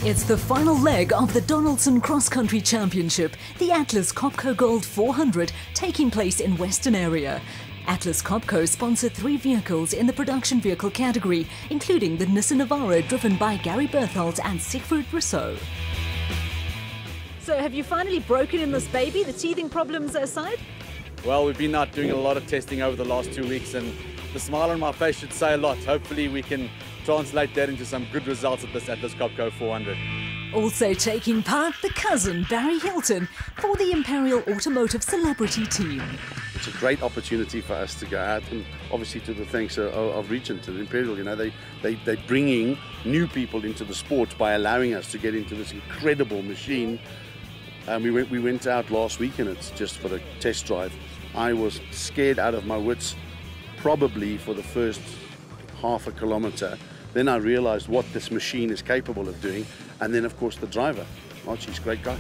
It's the final leg of the Donaldson Cross Country Championship, the Atlas Copco Gold 400, taking place in Westonaria. Atlas Copco sponsored 3 vehicles in the production vehicle category, including the Nissan Navara driven by Gary Berthold and Siegfried Rousseau. So have you finally broken in this baby, the teething problems aside? Well, we've been out doing a lot of testing over the last 2 weeks, and the smile on my face should say a lot. Hopefully we can translate that into some good results at this Atlas Copco 400. Also taking part, the cousin Barry Hilton for the Imperial Automotive Celebrity Team. It's a great opportunity for us to go out, and obviously to the thanks of Regent and Imperial. You know, they're bringing new people into the sport by allowing us to get into this incredible machine. We went out last week, and it's just for the test drive. I was scared out of my wits, probably for the first half a kilometre. Then I realised what this machine is capable of doing, and then of course the driver. Archie's a great guy.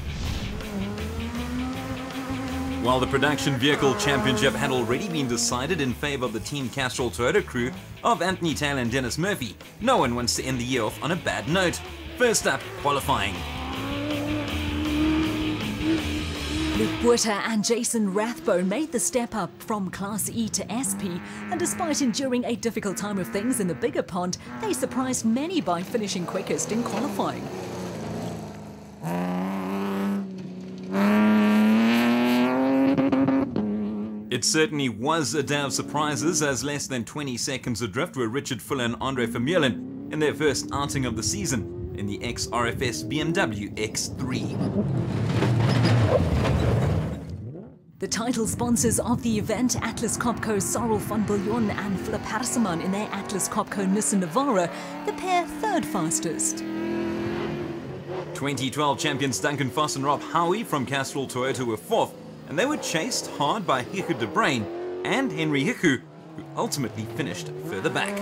While the production vehicle championship had already been decided in favour of the Team Castrol Toyota crew of Anthony Taylor and Dennis Murphy, no one wants to end the year off on a bad note. First up, qualifying. Luke Buerter and Jason Rathbone made the step up from Class E to SP, and despite enduring a difficult time of things in the bigger pond, they surprised many by finishing quickest in qualifying. It certainly was a day of surprises, as less than 20 seconds adrift were Richard Fuller and Andre Vermeulen in their first outing of the season in the ex-RFS BMW X3. The title sponsors of the event, Atlas Copco Sorrel van Biljon and Philip Harseman in their Atlas Copco Nissan Navara, the pair third fastest. 2012 champions Duncan Voss and Rob Howie from Castrol Toyota were fourth, and they were chased hard by Hiku de Bruin and Henry Hiku, who ultimately finished further back.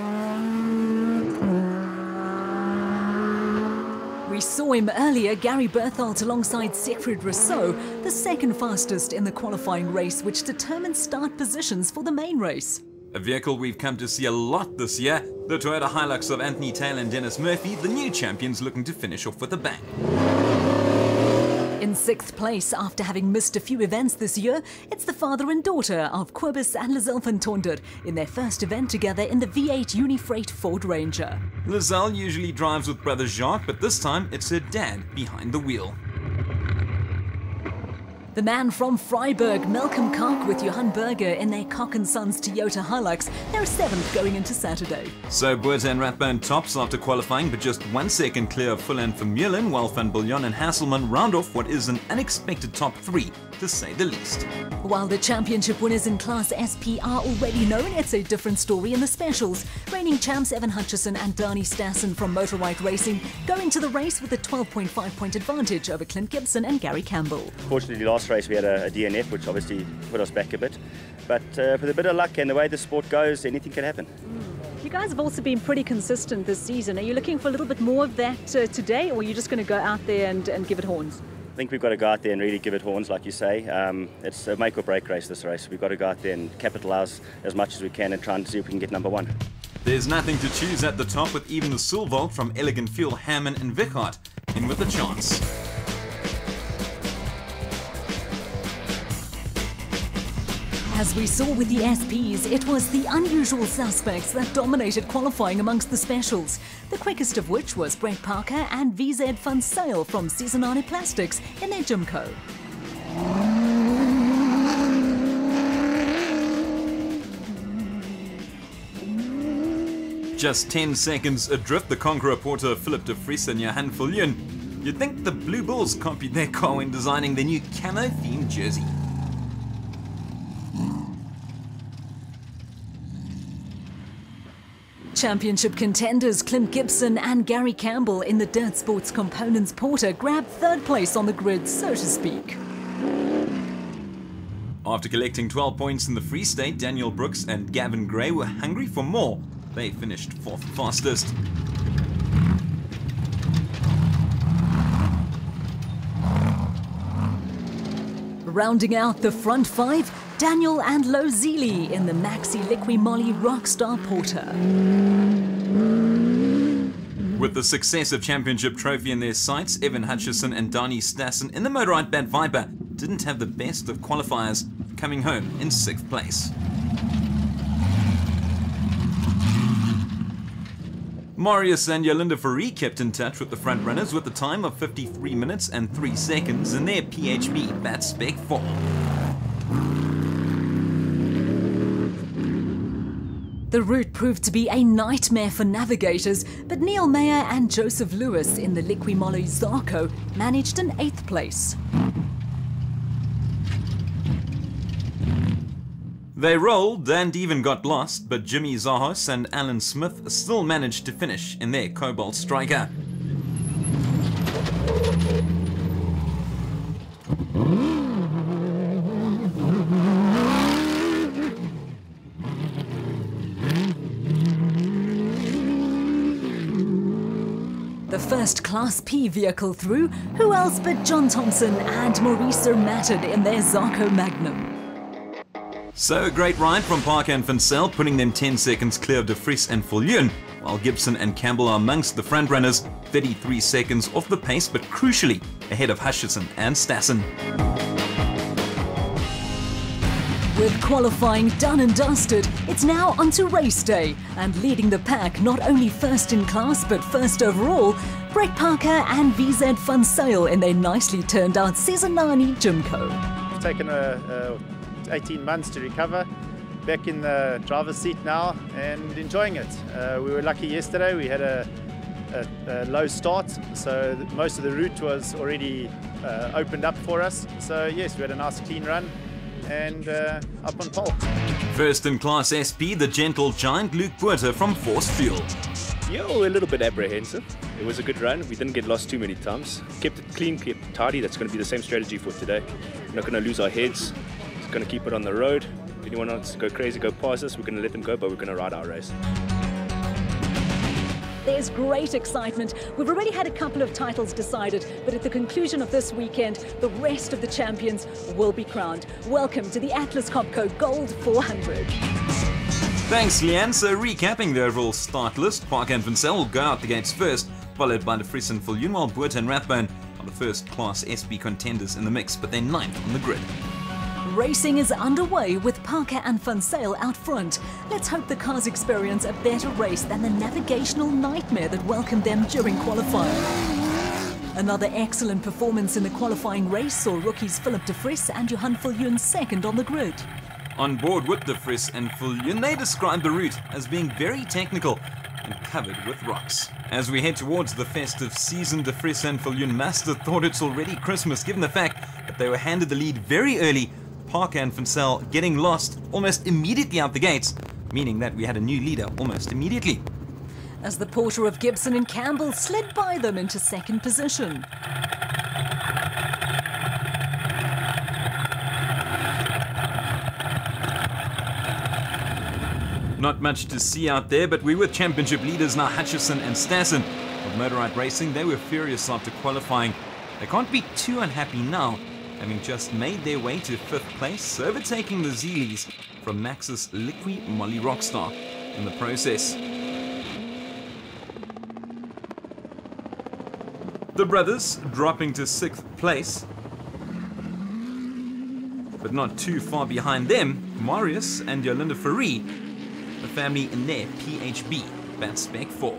We saw him earlier, Gary Berthold alongside Siegfried Rousseau, the second fastest in the qualifying race, which determines start positions for the main race. A vehicle we've come to see a lot this year, the Toyota Hilux of Anthony Taylor and Dennis Murphy, the new champions looking to finish off with a bang. In 6th place, after having missed a few events this year, it's the father and daughter of Kobus and Lizelle van Tonder in their first event together in the V8 Unifreight Ford Ranger. Lizelle usually drives with brother Jacques, but this time it's her dad behind the wheel. The man from Freiburg, Malcolm Koch, with Johan Berger in their Koch & Sons Toyota Hilux, they're 7th going into Saturday. So Buerter and Rathbone tops after qualifying, but just 1 second clear of Fuller and Vermeulen, while Van Biljon and Hasselman round off what is an unexpected top 3, to say the least. While the championship winners in Class SP are already known, it's a different story in the specials. Reigning champs Evan Hutchison and Danny Stassen from Motorwhite Racing go into the race with a 12.5 point advantage over Clint Gibson and Gary Campbell. Fortunately, last race we had a DNF, which obviously put us back a bit, but with a bit of luck and the way the sport goes, anything can happen. You guys have also been pretty consistent this season. Are you looking for a little bit more of that today, or are you just going to go out there and give it horns? I think we've got to go out there and really give it horns, like you say. It's a make or break race, this race. We've got to go out there and capitalise as much as we can and try and see if we can get number 1. There's nothing to choose at the top, with even the Silvolt from Elegant Fuel, Hammond and Vickhardt in with a chance. As we saw with the SPs, it was the unusual suspects that dominated qualifying amongst the specials, the quickest of which was Brett Parker and VZ Van Sale from Seasonale Plastics in their Jimco. Just 10 seconds adrift, the Conqueror Porter Philip de Vries and Johan Viljoen. You'd think the Blue Bulls copied their car when designing their new camo-themed jersey. Championship contenders Clint Gibson and Gary Campbell in the Dirt Sports Components Porter grabbed 3rd place on the grid, so to speak. After collecting 12 points in the Free State, Daniel Brooks and Gavin Gray were hungry for more. They finished 4th fastest. Rounding out the front 5, Daniel and Lo Zili in the Maxi Liqui Moly Rockstar Porter. With the successive championship trophy in their sights, Evan Hutchison and Donnie Stassen in the motorized Bat Viper didn't have the best of qualifiers, coming home in 6th place. Marius and Yolinda Fourie kept in touch with the front runners with a time of 53 minutes and 3 seconds in their PHB Bat Spec 4. The route proved to be a nightmare for navigators, but Neil Mayer and Joseph Lewis in the Liqui Moly Zarco managed an 8th place. They rolled and even got lost, but Jimmy Zahos and Alan Smith still managed to finish in their Cobalt Striker. The first Class P vehicle through, who else but John Thompson and Maurice Matted in their Zarco Magnum. So a great ride from Parker and Vincel, putting them 10 seconds clear of De Vries and Viljoen, while Gibson and Campbell are amongst the front runners, 33 seconds off the pace, but crucially ahead of Hutchison and Stassen. With qualifying done and dusted, it's now onto race day, and leading the pack not only first in class but first overall, Brett Parker and VZ Vincel in their nicely turned out Cesarani Jimco. It's taken 18 months to recover, back in the driver's seat now and enjoying it. We were lucky yesterday, we had a low start, so most of the route was already opened up for us. So yes, we had a nice clean run and up on pole. First in class SP, the gentle giant Luke Buerter from Force Fuel. Yeah, we're a little bit apprehensive. It was a good run. We didn't get lost too many times. Kept it clean, kept it tidy. That's going to be the same strategy for today. We're not going to lose our heads. Just going to keep it on the road. If anyone wants to go crazy, go past us, we're going to let them go, but we're going to ride our race. There's great excitement. We've already had a couple of titles decided, but at the conclusion of this weekend, the rest of the champions will be crowned. Welcome to the Atlas Copco Gold 400. Thanks, Leanne. So recapping the overall start list, Parker and Vincel will go out the gates first, followed by De Vries and Viljoen, while Buerter and Rathbone are the first class SP contenders in the mix, but they're 9th on the grid. Racing is underway with Parker and Vincel out front. Let's hope the cars experience a better race than the navigational nightmare that welcomed them during qualifying. Another excellent performance in the qualifying race saw rookies Philip De Vries and Johan Viljoen second on the grid. On board with De Vries and Viljoen, they described the route as being very technical and covered with rocks. As we head towards the festive season, De Vries and Viljoen must have thought it's already Christmas, given the fact that they were handed the lead very early, Parker and Vincel getting lost almost immediately out the gates, meaning that we had a new leader almost immediately. As the Porter of Gibson and Campbell slid by them into second position. Not much to see out there, but we were championship leaders now, Hutchison and Stassen. Of Motorrad Racing, they were furious after qualifying. They can't be too unhappy now, having just made their way to 5th place, overtaking the Zeelies from Max's Liqui Moly Rockstar in the process. The brothers dropping to 6th place, but not too far behind them, Marius and Yolinda Fourie, the family in their PHB Bat Spec 4.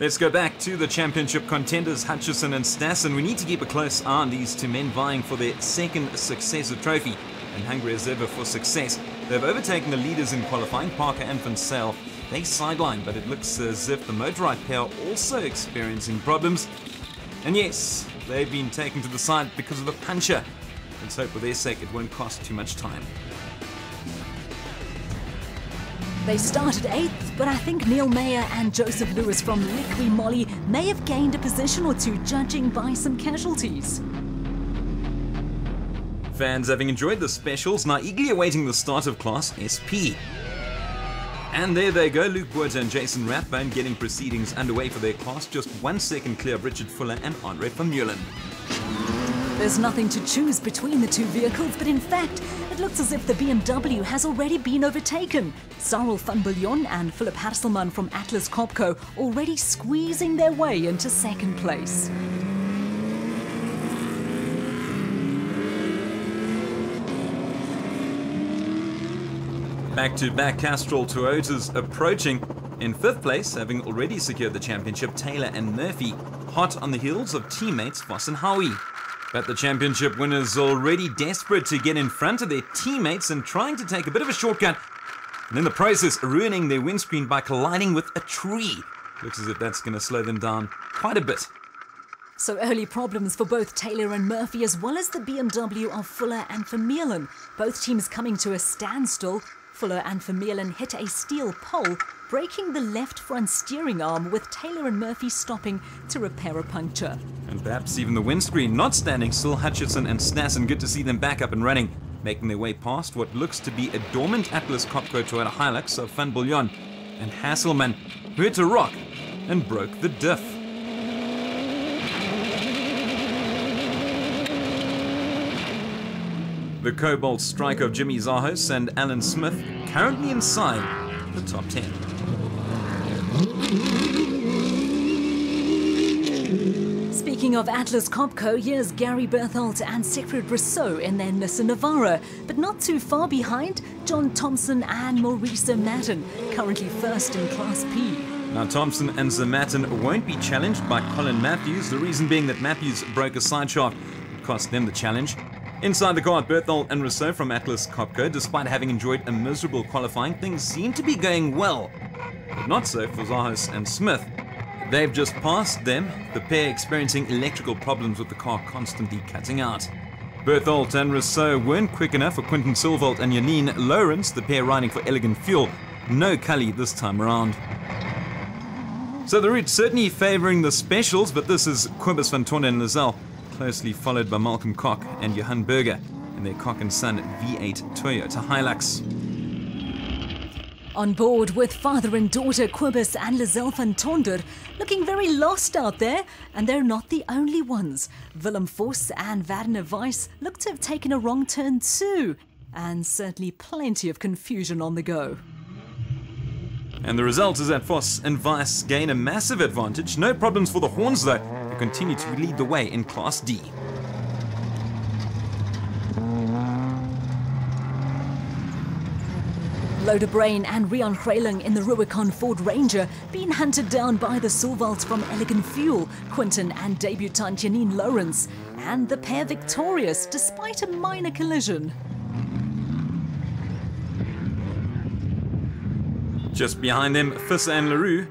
Let's go back to the championship contenders, Hutchison and Stassen. We need to keep a close eye on these two men vying for their second successive trophy and hungry as ever for success. They've overtaken the leaders in qualifying, Parker and Vincel. They sideline, but it looks as if the motorrad pair are also experiencing problems. And yes, they've been taken to the side because of a puncher. Let's hope for their sake it won't cost too much time. They started 8th, but I think Neil Mayer and Joseph Lewis from Liqui Moly may have gained a position or two, judging by some casualties. Fans having enjoyed the specials, now eagerly awaiting the start of Class SP. And there they go, Luke Buerter and Jason Rathbone getting proceedings underway for their class, just 1 second clear of Richard Fuller and Andre Vermeulen. There's nothing to choose between the two vehicles, but in fact, it looks as if the BMW has already been overtaken. Cyril van Biljon and Philip Hasselman from Atlas Copco already squeezing their way into second place. Back-to-back Castrol Toyotas approaching. In fifth place, having already secured the championship, Taylor and Murphy, hot on the heels of teammates Voss and Howie. But the championship winners already desperate to get in front of their teammates and trying to take a bit of a shortcut, and in the process ruining their windscreen by colliding with a tree. Looks as if that's going to slow them down quite a bit. So early problems for both Taylor and Murphy, as well as the BMW of Fuller and Vermeulen. Both teams coming to a standstill. Fuller and Vermeulen hit a steel pole, breaking the left front steering arm, with Taylor and Murphy stopping to repair a puncture. And perhaps even the windscreen not standing still. Hutchison and Stassen, good to see them back up and running, making their way past what looks to be a dormant Atlas Copco Toyota Hilux of Van Biljon and Hasselman, who hit a rock and broke the diff. The Cobalt strike of Jimmy Zahos and Alan Smith currently inside the top 10. Speaking of Atlas Copco, here's Gary Berthold and Siegfried Rousseau in their Nissan Navara, but not too far behind, John Thompson and Maurice Zermatten, currently first in Class P. Now Thompson and Zermatten won't be challenged by Colin Matthews, the reason being that Matthews broke a side shaft. It cost them the challenge. Inside the car, Berthold and Rousseau from Atlas Copco, despite having enjoyed a miserable qualifying, things seem to be going well. But not so for Zahos and Smith. They've just passed them, the pair experiencing electrical problems with the car constantly cutting out. Berthold and Rousseau weren't quick enough for Quinton Silvold and Janine Lawrence, the pair riding for Elegant Fuel. No Cully this time around. So the route certainly favouring the specials, but this is Cobus van Tonde and Lazelle, closely followed by Malcolm Koch and Johan Berger in their Koch & Son V8 Toyota Hilux. On board with father and daughter Cobus and Lazelle van Tonder, looking very lost out there, and they're not the only ones. Willem Vos and Werner Weiss look to have taken a wrong turn too, and certainly plenty of confusion on the go. And the result is that Vos and Weiss gain a massive advantage. No problems for the Horns though, who continue to lead the way in Class D. Loader Brain and Rian Greyling in the Rubicon Ford Ranger being hunted down by the Silvalds from Elegant Fuel, Quinton and debutant Janine Lawrence, and the pair victorious despite a minor collision. Just behind them, Visser and LaRue,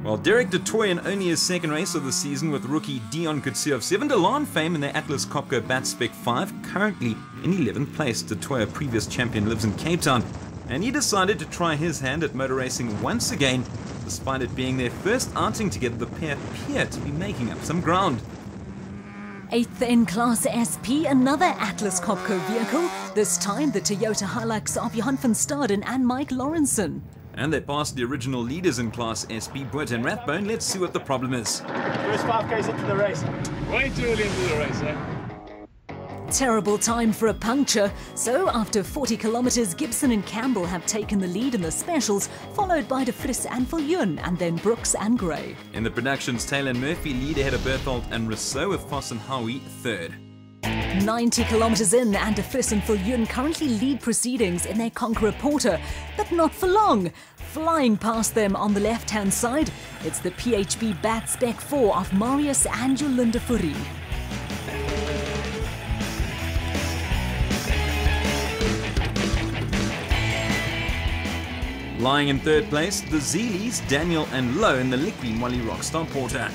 while Derek de Toy in only his second race of the season with rookie Dion Kutsie of Seven Delan fame in their Atlas Copco Bat Spec 5, currently in 11th place. De Toy, a previous champion, lives in Cape Town, and he decided to try his hand at motor racing once again. Despite it being their first outing together, the pair appear to be making up some ground. 8th in Class SP, another Atlas Copco vehicle, this time the Toyota Hilux of Johan van Staden and Mike Lawrenson. And they passed the original leaders in Class SP, Boert and Rathbone. Let's see what the problem is. First 5Ks into the race. Way too early into the race, eh? Terrible time for a puncture, so after 40 kilometers, Gibson and Campbell have taken the lead in the specials, followed by De Vries and Viljoen, and then Brooks and Gray. In the productions, Taylor and Murphy lead ahead of Berthold and Rousseau, with Vos and Howie third. 90 kilometers in, and De Vries and Viljoen currently lead proceedings in their Conqueror Porter, but not for long. Flying past them on the left-hand side, it's the PHB Bat Spec 4 of Marius and Jolinde Fourie. Lying in third place, the Zeelies, Daniel and Lowe in the Liqui Moly Rockstar Porter.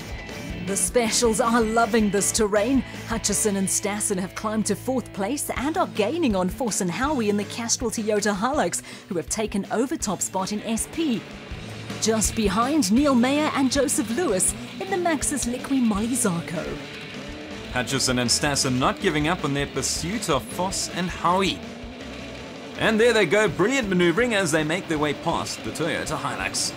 The specials are loving this terrain. Hutchison and Stassen have climbed to 4th place and are gaining on Vos and Howie in the Castrol Toyota Hilux, who have taken over top spot in SP. Just behind, Neil Mayer and Joseph Lewis in the Maxus Liqui Moly Zarco. Hutchison and Stassen not giving up on their pursuit of Vos and Howie. And there they go, brilliant maneuvering as they make their way past the Toyota Hilux.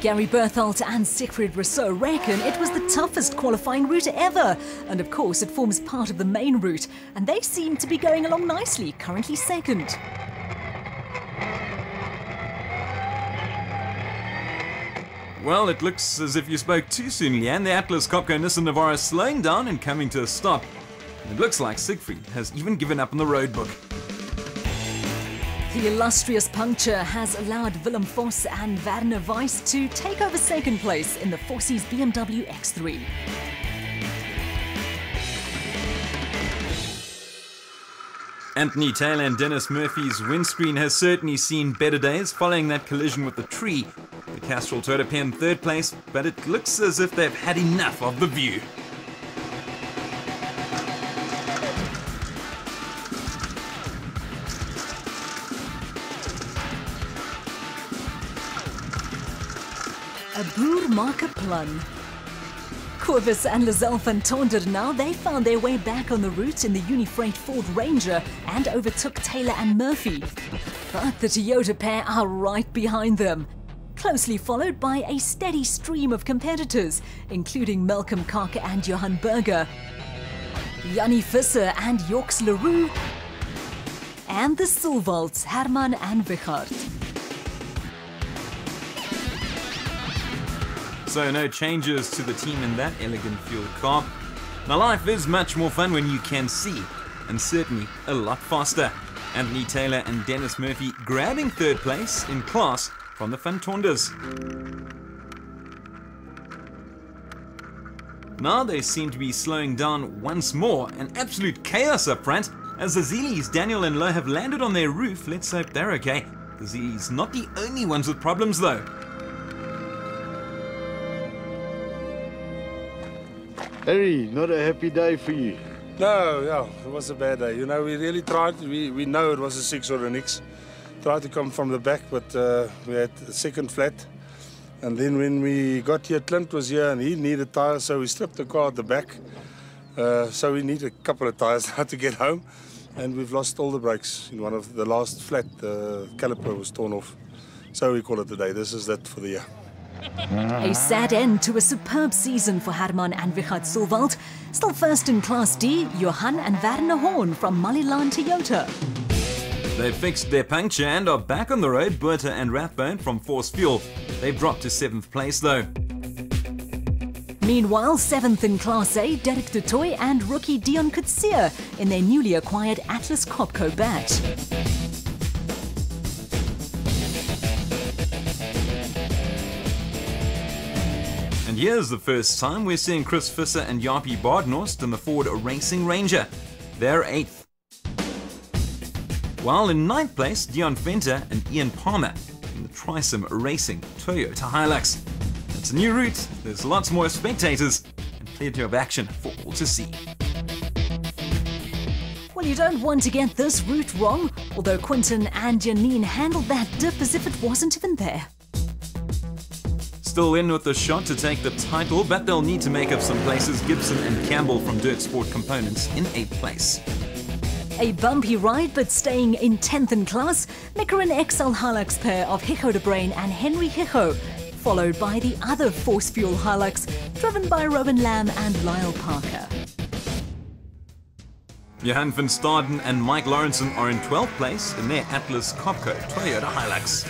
Gary Berthold and Siegfried Rousseau reckon it was the toughest qualifying route ever. And of course, it forms part of the main route. And they seem to be going along nicely, currently second. Well, it looks as if you spoke too soon, Leanne. The Atlas Copco Nissan Navara slowing down and coming to a stop. It looks like Siegfried has even given up on the road book. The illustrious puncture has allowed Willem Vos and Werner Weiss to take over second place in the Fossies BMW X3. Anthony Taylor and Dennis Murphy's windscreen has certainly seen better days following that collision with the tree. The Castrol Toyota pair in third place, but it looks as if they've had enough of the view. A boer maak 'n plan. Corvus and Lizelle van Tonder now they found their way back on the route in the Unifreight Ford Ranger and overtook Taylor and Murphy. But the Toyota pair are right behind them, closely followed by a steady stream of competitors, including Malcolm Kaka and Johan Berger, Jannie Visser and Joks Leroux, and the Silvalds, Herman and Wichard. So no changes to the team in that elegant fuel car. Now life is much more fun when you can see, and certainly a lot faster. Anthony Taylor and Dennis Murphy grabbing third place in class from the Van Tonders. Now they seem to be slowing down once more, an absolute chaos up front, as the Zeelies, Daniel and Lowe have landed on their roof. Let's hope they're okay. The Zeelies not the only ones with problems though. Harry, not a happy day for you. No, yeah, it was a bad day. You know, we really tried. We know it was a 6 or an X. Tried to come from the back, but we had a second flat. And then when we got here, Clint was here and he needed tires, so we stripped the car at the back. So we need a couple of tires now to get home. And we've lost all the brakes. In one of the last flat, the caliper was torn off. So we call it a day. This is that for the year. A sad end to a superb season for Herman and Wichard Silvald. Still first in Class D, Johan and Werner Horn from Malilan Toyota. They've fixed their puncture and are back on the road. Bertha and Rathbone from Force Fuel. They've dropped to 7th place though. Meanwhile, 7th in Class A, Derek du Toit and rookie Dion Kutsia in their newly acquired Atlas Copco badge. And here's the first time we're seeing Chris Visser and Jaapie Badenhorst in the Ford Racing Ranger. They're 8th. While in 9th place, Dion Venter and Ian Palmer in the Trisim Racing Toyota Hilux. It's a new route, there's lots more spectators, and plenty of action for all to see. Well, you don't want to get this route wrong, although Quinton and Janine handled that dip as if it wasn't even there. Still in with the shot to take the title, but they'll need to make up some places. Gibson and Campbell from Dirt Sport Components in 8th place. A bumpy ride, but staying in 10th in class, Micron XL Hilux pair of Hicho de Brain and Henry Hicho, followed by the other Force Fuel Hilux, driven by Rowan Lamb and Lyle Parker. Johan van Staden and Mike Lawrenson are in 12th place in their Atlas Copco Toyota Hilux.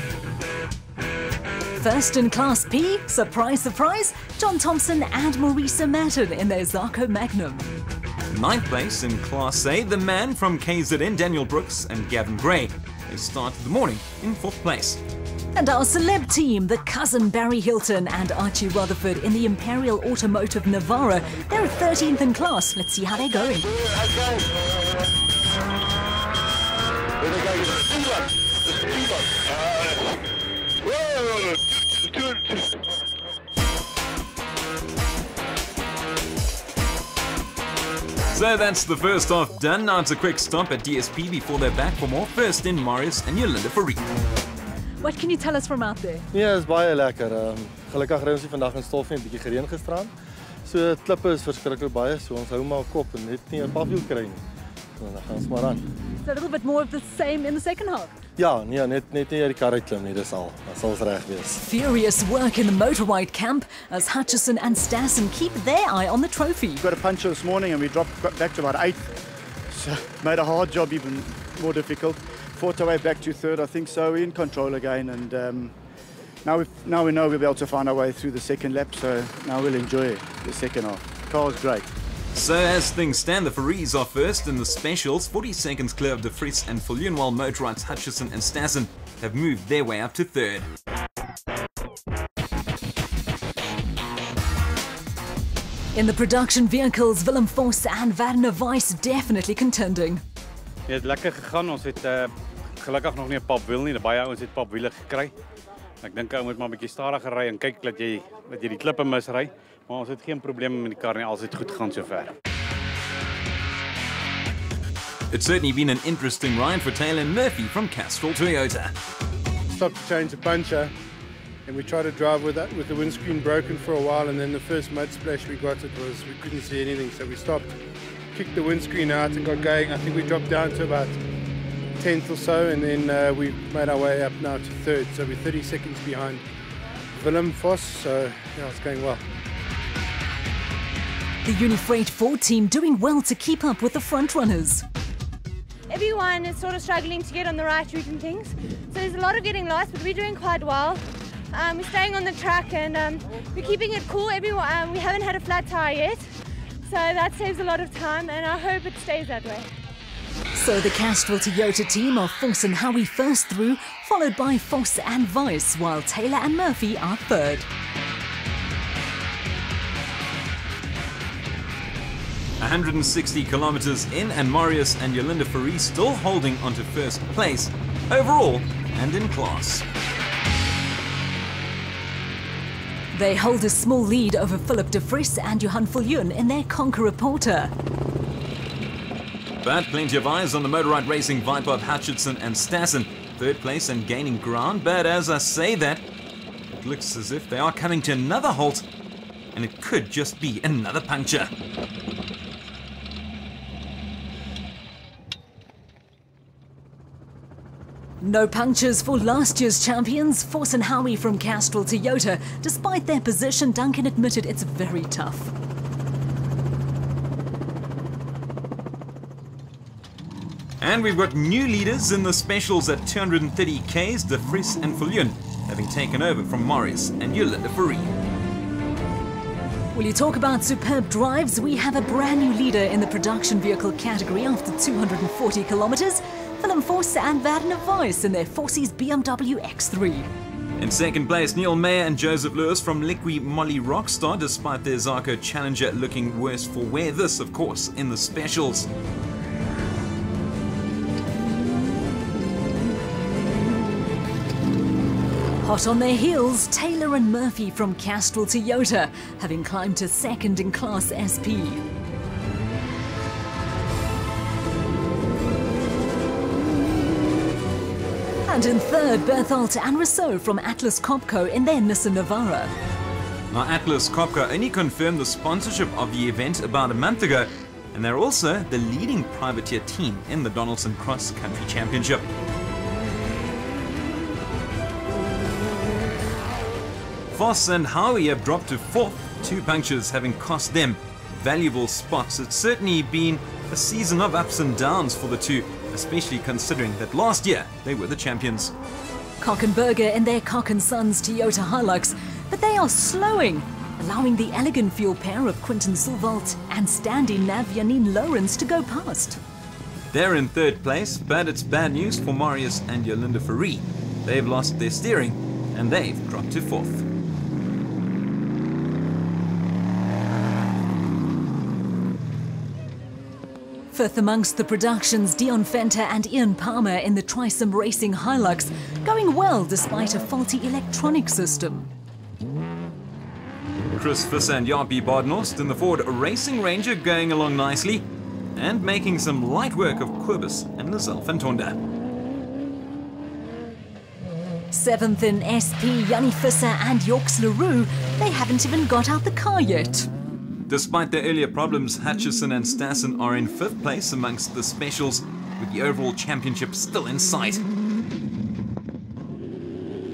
First in Class P, surprise, surprise, John Thompson and Maurice Matten in their Zarco Magnum. 9th place in Class A, the man from KZN, Daniel Brooks and Gavin Gray. They started the morning in 4th place. And our celeb team, the cousin Barry Hilton and Archie Rutherford in the Imperial Automotive Navara, they're 13th in class. Let's see how they're going. So that's the first half done. Now it's a quick stop at DSP before they're back for more. First in Marius and Jolanda Farid. What can you tell us from out there? Ja, dit is baie lekker. Gelukkig ry ons nie vandag in stof nie, 'n bietjie gereën gisteraan. So klippe is verskriklik baie, so ons hou maar kop en net nie 'n pafwiel kry nie. dan gaan ons maar aan. So a little bit more of the same in the second half. Ja, nee, net nie uit die kar uitklim nie, dis al. Dan sal ons reg wees. Furious work in the motorride camp as Hutchison and Stassen keep their eye on the trophy. Got a puncher this morning and we got back to about 8th. So made a hard job even more difficult. Fought our way back to 3rd, I think so. We're in control again, and now we know we'll be able to find our way through the second lap. So now we'll enjoy the second half. The car is great. So as things stand, the Farees are first in the specials, 40 seconds clear of De Vries and Viljoen, while motorites Hutchison and Stassen have moved their way up to 3rd. In the production vehicles, Willem Vos and Werner Weiss definitely contending. Ja, het lekker gegaan. Ons het gelukkig nog nie 'n papwiel nie. Baie ouens het papwiele gekry. Ek dink ou moet maar 'n bietjie stadiger ry en kyk dat jy die klippe misry. Maar ons het geen probleme met die kar nie. Alles het goed gegaan sover. It's certainly been an interesting ride for Taylor and Murphy from Castrol Toyota. Stopped to change the puncher, and we tried to drive with the windscreen broken for a while, and then the first mud splash we got, we couldn't see anything, so we stopped, kicked the windscreen out and got going. I think we dropped down to about 10th or so, and then we made our way up now to 3rd, so we're 30 seconds behind Willem Vos, so yeah, it's going well. The Unifreight Ford team doing well to keep up with the front runners. Everyone is sort of struggling to get on the right route and things, so there's a lot of getting lost, but we're doing quite well. We're staying on the track and we're keeping it cool. Everyone, we haven't had a flat tire yet, so that saves a lot of time, and I hope it stays that way. So the Castrol Toyota team of Vos and Howie first through, followed by Vos and Weiss, while Taylor and Murphy are 3rd. 160 kilometers in, and Marius and Jolinde Fourie still holding onto first place overall and in class. They hold a small lead over Philip De Vries and Johan Viljoen in their Conqueror Porter. But plenty of eyes on the motorride racing Viper of Hutchison and Stassen, 3rd place and gaining ground. But as I say that, it looks as if they are coming to another halt, and it could just be another puncture. No punctures for last year's champions, Vos and Howie from Castrol Toyota. Despite their position, Duncan admitted it's very tough. And we've got new leaders in the specials at 230 Ks, De Vries and Viljoen, having taken over from Marius and Jolinde Fourie. Will you talk about superb drives? We have a brand new leader in the production vehicle category after 240 kilometers. Willem Vos and Werner Weiss in their Vossies BMW X3. In 2nd place, Neil Mayer and Joseph Lewis from Liqui Moly Rockstar, despite their Zarco Challenger looking worse for wear. This, of course, in the specials. Hot on their heels, Taylor and Murphy from Castrol Toyota, having climbed to 2nd in Class SP. And in 3rd, Berthold and Rousseau from Atlas Copco in their Nissan Navara. Now, Atlas Copco only confirmed the sponsorship of the event about a month ago, and they're also the leading privateer team in the Donaldson Cross Country Championship. Vos and Howie have dropped to 4th, 2 punctures having cost them valuable spots. It's certainly been a season of ups and downs for the two, especially considering that last year they were the champions. Kockenberger in their Koch & Sons Toyota Hilux, but they are slowing, allowing the elegant fuel pair of Quinton Silvalt and Standy Nav Janine Lawrence to go past. They're in 3rd place, but it's bad news for Marius and Jolinde Fourie. They've lost their steering and they've dropped to 4th. Fifth amongst the productions, Dion Venter and Ian Palmer in the Trisom Racing Hilux, going well despite a faulty electronic system. Chris Visser and Jaapie Badenhorst in the Ford Racing Ranger going along nicely and making some light work of Quibus and Lizelle van Tonder. 7th in SP, Jannie Visser and Yorks Leroux, they haven't even got out the car yet. Despite their earlier problems, Hutchison and Stassen are in 5th place amongst the specials, with the overall championship still in sight.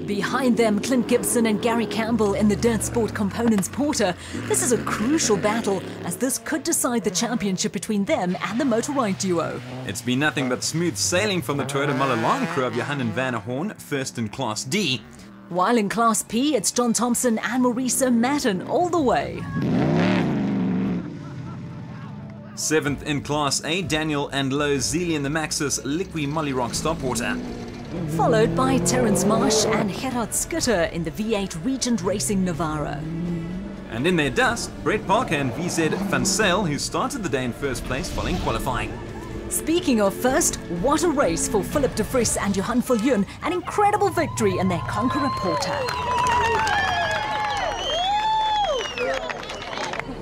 Behind them, Clint Gibson and Gary Campbell in the Dirt Sport Components Porter. This is a crucial battle, as this could decide the championship between them and the Motorride duo. It's been nothing but smooth sailing from the Toyota Malalang crew of Johan and Van Horn, first in Class D. While in Class P, it's John Thompson and Maurice Matten all the way. 7th in Class A, Daniel and Lo Zili in the Maxus Liqui Mollyrock Stopwater. Followed by Terence Marsh and Gerard Skutter in the V8 Regent Racing Navara. And in their dust, Brett Parker and VZ Van Sale, who started the day in 1st place following qualifying. Speaking of first, what a race for Philip de Vries and Johan Viljoen, an incredible victory in their Conqueror Porter.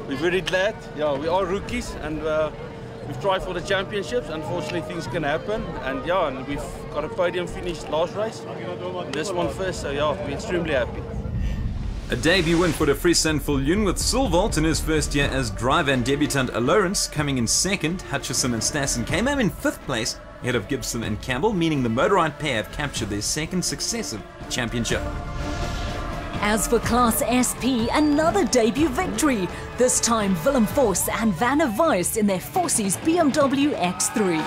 We're very glad. Yeah, we are rookies and we've tried for the championships. Unfortunately, things can happen. And yeah, and we've got a podium finish last race. And this one first, so yeah, we're extremely happy. A debut win for de Vries and Viljoen, with Silvolt in his first year as driver and debutant Lawrence coming in 2nd. Hutchison and Stassen came home in 5th place ahead of Gibson and Campbell, meaning the Motorride pair have captured their 2nd successive championship. As for Class SP, another debut victory. This time Willem Vos and Vanna Weiss in their Forsies BMW X3.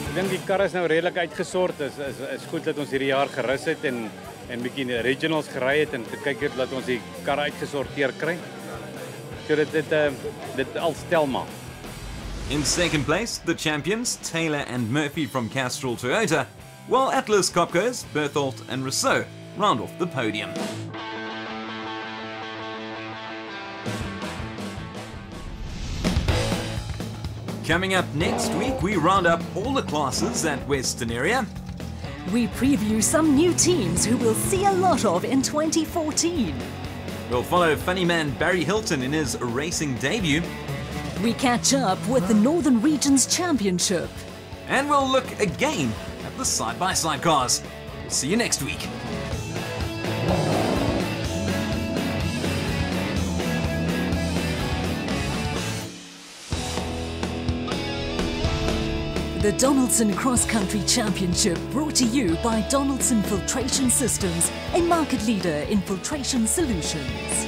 Ek dink die kar is nou redelik uitgesort. Is goed dat ons hierdie jaar gerus het en bietjie regionals gery het en gekyk het dat ons die kar uitgesorteer kry. So dit al stel maar. In 2nd place, the champions, Taylor and Murphy from Castrol Toyota, while Atlas Copco's Berthold and Rousseau round off the podium. Coming up next week, we round up all the classes at Westonaria. We preview some new teams who we'll see a lot of in 2014. We'll follow funny man Barry Hilton in his racing debut. We catch up with the Northern Regions Championship. And we'll look again at the side-by-side cars. See you next week. The Donaldson Cross Country Championship, brought to you by Donaldson Filtration Systems, a market leader in filtration solutions.